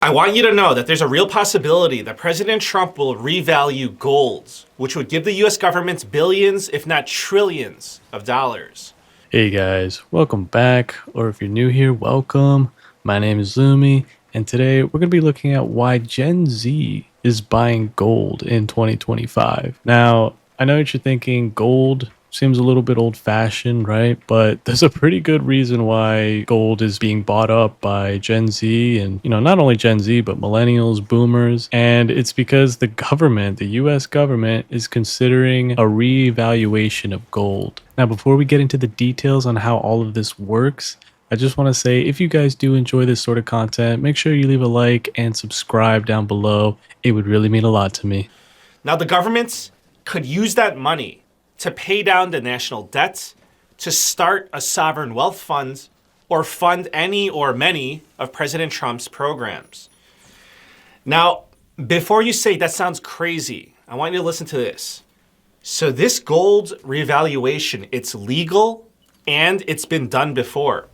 I want you to know that there's a real possibility that President Trump will revalue gold, which would give the US government billions, if not trillions, of dollars. Hey guys, welcome back, or if you're new here, welcome. My name is Lumi, and today we're going to be looking at why Gen Z is buying gold in 2025. Now, I know what you're thinking, gold seems a little bit old-fashioned, right? But there's a pretty good reason why gold is being bought up by Gen Z and, not only Gen Z, but millennials, boomers. And it's because the government, the US government, is considering a reevaluation of gold. Now, before we get into the details on how all of this works, I just want to say, if you guys do enjoy this sort of content, make sure you leave a like and subscribe down below. It would really mean a lot to me. Now, the government could use that money to pay down the national debt, to start a sovereign wealth fund, or fund any or many of President Trump's programs. Now, before you say that sounds crazy, I want you to listen to this. So this gold revaluation, it's legal and it's been done before.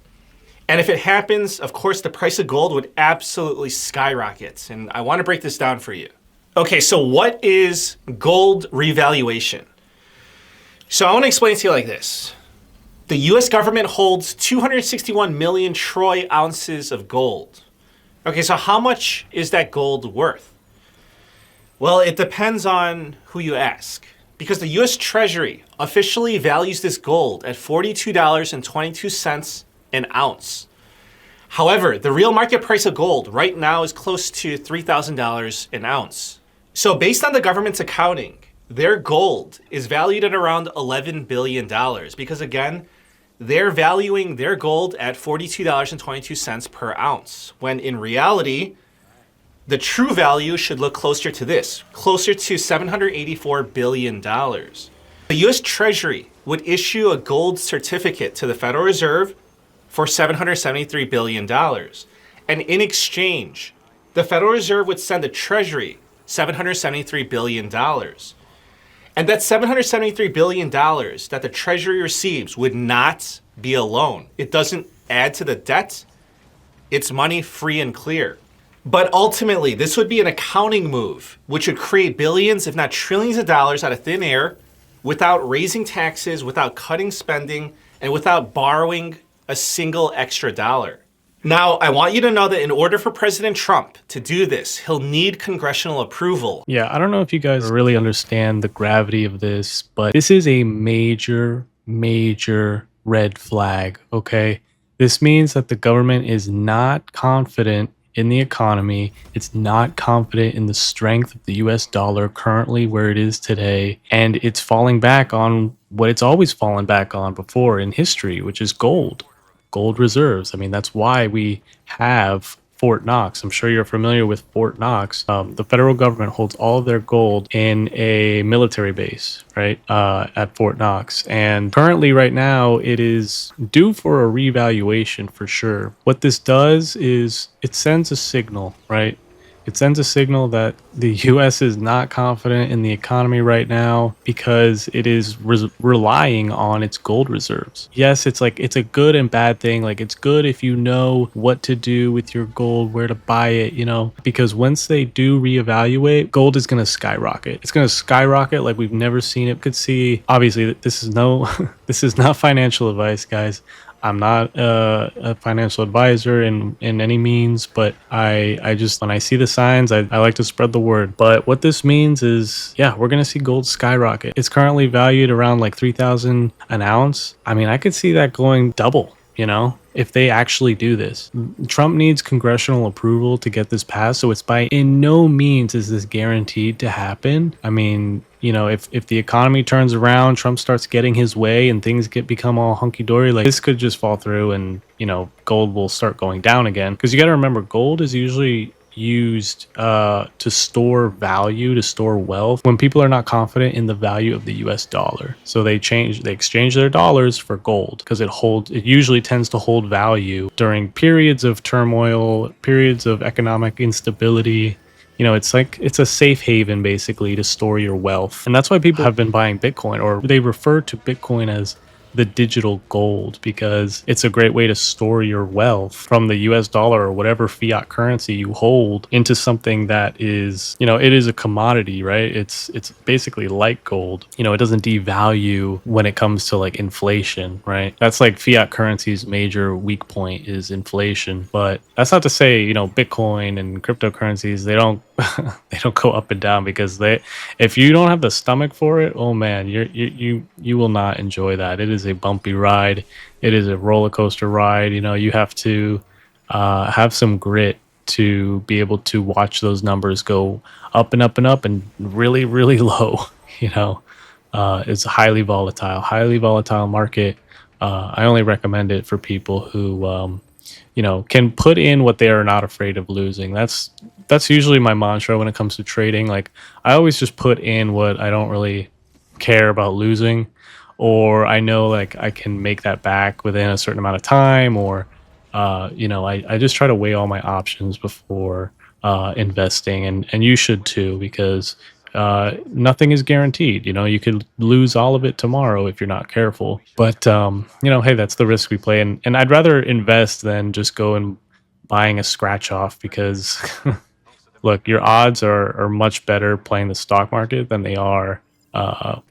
And if it happens, of course, the price of gold would absolutely skyrocket. And I want to break this down for you. Okay, so what is gold revaluation? So I want to explain to you like this. The US government holds 261 million troy ounces of gold. Okay, so how much is that gold worth? Well, it depends on who you ask, because the US Treasury officially values this gold at $42.22 an ounce. However, the real market price of gold right now is close to $3,000 an ounce. So based on the government's accounting, their gold is valued at around $11 billion because, again, they're valuing their gold at $42.22 per ounce, when in reality, the true value should look closer to this, closer to $784 billion. The US Treasury would issue a gold certificate to the Federal Reserve for $773 billion. And in exchange, the Federal Reserve would send the Treasury $773 billion. And that $773 billion that the Treasury receives would not be a loan. It doesn't add to the debt. It's money free and clear. But ultimately, this would be an accounting move, which would create billions, if not trillions of dollars out of thin air without raising taxes, without cutting spending, and without borrowing a single extra dollar. Now, I want you to know that in order for President Trump to do this, he'll need congressional approval. Yeah, I don't know if you guys really understand the gravity of this, but this is a major red flag, okay? This means that the government is not confident in the economy. It's not confident in the strength of the US dollar currently where it is today, and it's falling back on what it's always fallen back on before in history, which is gold reserves. I mean, that's why we have Fort Knox. I'm sure you're familiar with Fort Knox. The federal government holds all of their gold in a military base, right, at Fort Knox. And currently, right now, it is due for a revaluation for sure. What this does is it sends a signal, right? It sends a signal that the U.S. is not confident in the economy right now because it is relying on its gold reserves. Yes, it's a good and bad thing. Like, it's good if you know what to do with your gold, where to buy it, because once they do reevaluate, gold is going to skyrocket. It's going to skyrocket like we've never seen it. Could see, obviously, this is this is not financial advice, guys. I'm not a financial advisor in any means, but I just, when I see the signs, I like to spread the word. But what this means is, yeah, we're going to see gold skyrocket. It's currently valued around like $3,000 an ounce. I mean, I could see that going double, if they actually do this. Trump needs congressional approval to get this passed, so it's in no means is this guaranteed to happen. I mean, if the economy turns around, Trump starts getting his way and things become all hunky-dory, like, this could just fall through and, gold will start going down again. Because you got to remember, gold is usually used to store value, to store wealth when people are not confident in the value of the US dollar. So they exchange their dollars for gold because it usually tends to hold value during periods of turmoil, periods of economic instability. It's a safe haven basically to store your wealth. And that's why people have been buying Bitcoin, or they refer to Bitcoin as the digital gold, because it's a great way to store your wealth from the US dollar or whatever fiat currency you hold into something that is, it is a commodity, right? It's basically like gold. It doesn't devalue when it comes to like inflation, right? That's like fiat currency's major weak point is inflation. But that's not to say, Bitcoin and cryptocurrencies, they don't they don't go up and down, because if you don't have the stomach for it, oh man, you will not enjoy that. It is a bumpy ride. It is a roller coaster ride. You have to have some grit to be able to watch those numbers go up and up and up and really, really low. You know, it's a highly volatile market. I only recommend it for people who, can put in what they are not afraid of losing. That's usually my mantra when it comes to trading. Like, I always just put in what I don't really care about losing, or I know like I can make that back within a certain amount of time, or I just try to weigh all my options before investing, and you should too, because nothing is guaranteed. You could lose all of it tomorrow if you're not careful. But hey, that's the risk we play, and I'd rather invest than just go and buying a scratch off, because look, your odds are much better playing the stock market than they are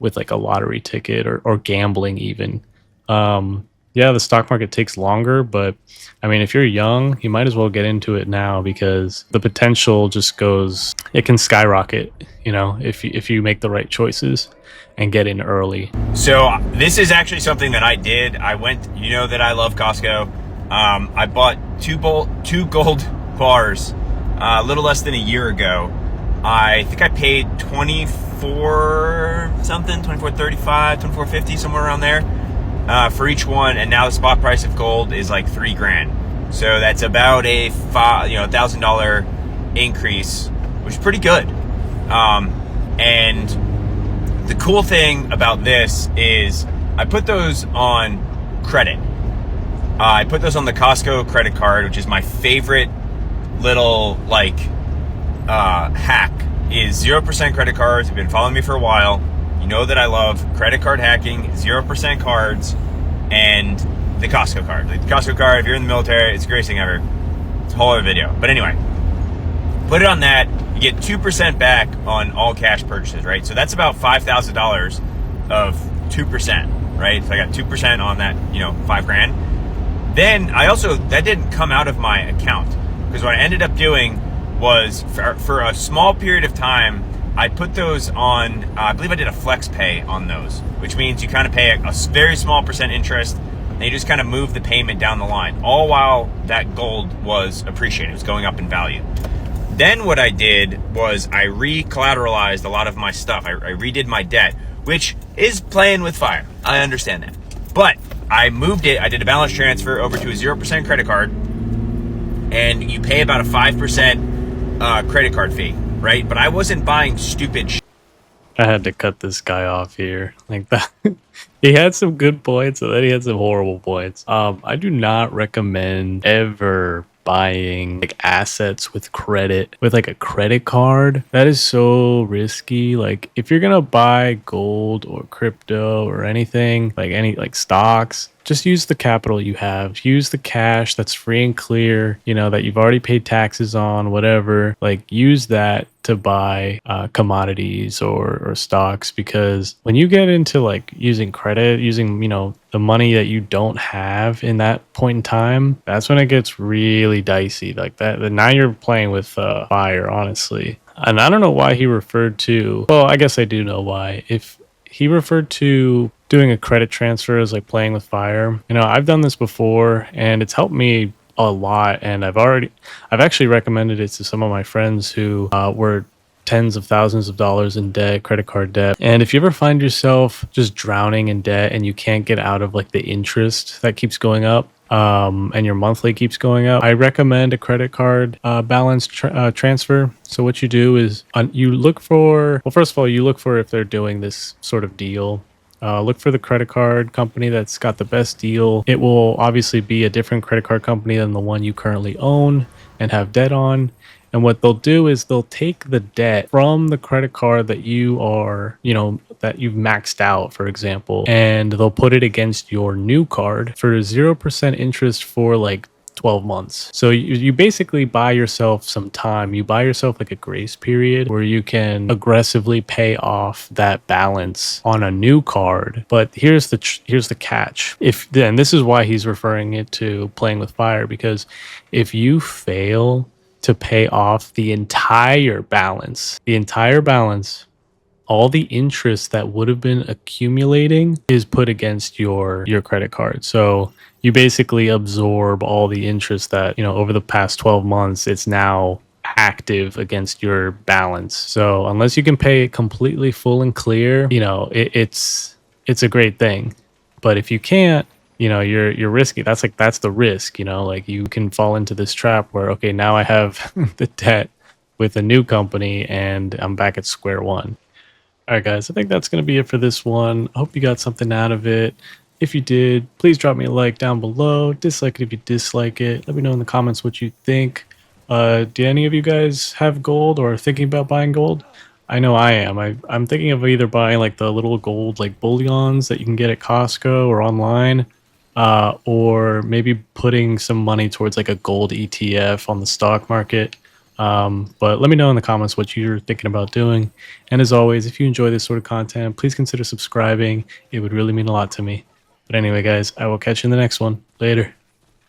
with like a lottery ticket or gambling even. Yeah, the stock market takes longer, but I mean, if you're young, you might as well get into it now, because the potential just it can skyrocket, if you make the right choices and get in early. So this is actually something that I did. I went, that I love Costco. I bought two gold bars a little less than a year ago. I think I paid $24.35, $24.50, somewhere around there, for each one, and now the spot price of gold is like $3,000. So that's about a $1,000 increase, which is pretty good. And the cool thing about this is I put those on credit. I put those on the Costco credit card, which is my favorite little hack. Is 0% credit cards. You've been following me for a while. You know that I love credit card hacking, 0% cards, and the Costco card. Like the Costco card, if you're in the military, it's the greatest thing ever. It's a whole other video. But anyway, put it on that. You get 2% back on all cash purchases, right? So that's about $5,000 of 2%, right? So I got 2% on that, $5,000. Then that didn't come out of my account, because what I ended up doing was for a small period of time, I put those on, I believe I did a flex pay on those, which means you kind of pay a very small percent interest, and you just kind of move the payment down the line, all while that gold was appreciating. It was going up in value. Then what I did was I re-collateralized a lot of my stuff. I redid my debt, which is playing with fire. I understand that. But I moved it. I did a balance transfer over to a 0% credit card, and you pay about a 5% credit card fee, right? But I wasn't buying stupid shit. I had to cut this guy off here. Like that. He had some good points, and then he had some horrible points. I do not recommend ever buying like assets with credit, with like a credit card. That is so risky. Like, if you're gonna buy gold or crypto or anything, like any like stocks, just use the capital you have. Use the cash that's free and clear, that you've already paid taxes on, whatever. Like, use that to buy commodities or stocks, because when you get into like using credit, using, the money that you don't have in that point in time, that's when it gets really dicey. Like that, now you're playing with fire, honestly. And I don't know why he referred to, well, I guess I do know why. If he referred to doing a credit transfer as like playing with fire, I've done this before and it's helped me a lot. And I've actually recommended it to some of my friends who were tens of thousands of dollars in debt, credit card debt. And if you ever find yourself just drowning in debt and you can't get out of like the interest that keeps going up, and your monthly keeps going up, I recommend a credit card balance transfer. So what you do is you look for, well, first of all, you look for if they're doing this sort of deal. Look for the credit card company that's got the best deal. It will obviously be a different credit card company than the one you currently own and have debt on. And what they'll do is they'll take the debt from the credit card that you are, that you've maxed out, for example, and they'll put it against your new card for 0% interest for like 12 months. So you basically buy yourself some time. You buy yourself like a grace period where you can aggressively pay off that balance on a new card. But here's the catch. If then this is why he's referring it to playing with fire, because if you fail to pay off the entire balance, all the interest that would have been accumulating is put against your credit card. So you basically absorb all the interest that, over the past 12 months, it's now active against your balance. So unless you can pay it completely full and clear, it's a great thing. But if you can't, you're risky. That's the risk, like you can fall into this trap where, okay, now I have the debt with a new company and I'm back at square one. All right, guys, I think that's going to be it for this one. I hope you got something out of it. If you did, please drop me a like down below. Dislike it if you dislike it. Let me know in the comments what you think. Do any of you guys have gold or are thinking about buying gold? I know I am. I'm thinking of either buying like the little gold like bullions that you can get at Costco or online, or maybe putting some money towards like a gold ETF on the stock market. But let me know in the comments what you're thinking about doing. And as always, if you enjoy this sort of content, please consider subscribing. It would really mean a lot to me. But anyway, guys, I will catch you in the next one. Later.